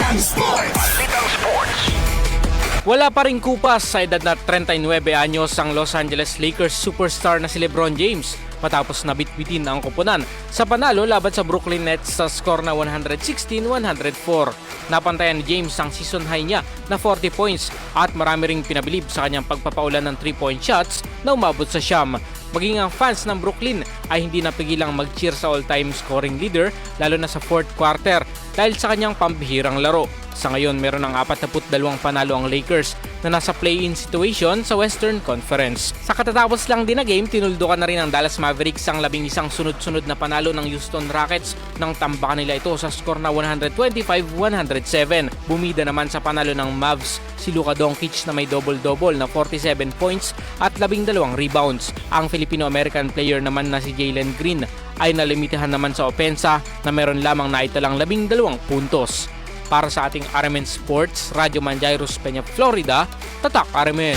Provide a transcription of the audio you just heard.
Balitang Sports. Wala pa ring kupas sa edad na 39 anyos ang Los Angeles Lakers superstar na si LeBron James matapos na bitbitin ang koponan sa panalo laban sa Brooklyn Nets sa score na 116-104. Napantayan ni James ang season high niya na 40 points at marami ring pinabilib sa kanyang pagpapaulan ng 3-point shots na umabot sa siyam. Maging ang fans ng Brooklyn ay hindi napigilang mag-cheer sa all-time scoring leader lalo na sa fourth quarter dahil sa kanyang pambihirang laro. Sa ngayon, meron ng 42 panalo ang Lakers na nasa play-in situation sa Western Conference. Sa katatapos lang din na game, tinuldukan na rin ng Dallas Mavericks ang 11 sunod-sunod na panalo ng Houston Rockets nang tambakan nila ito sa score na 125-107. Bumida naman sa panalo ng Mavs si Luka Doncic na may double-double na 47 points at 12 rebounds. Ang Filipino-American player naman na si Jalen Green ay nalimitahan naman sa opensa na meron lamang naitalang 12 puntos. Para sa ating RMN Sports, Radyo Manjairos, Peña, Florida, Tatak RMN.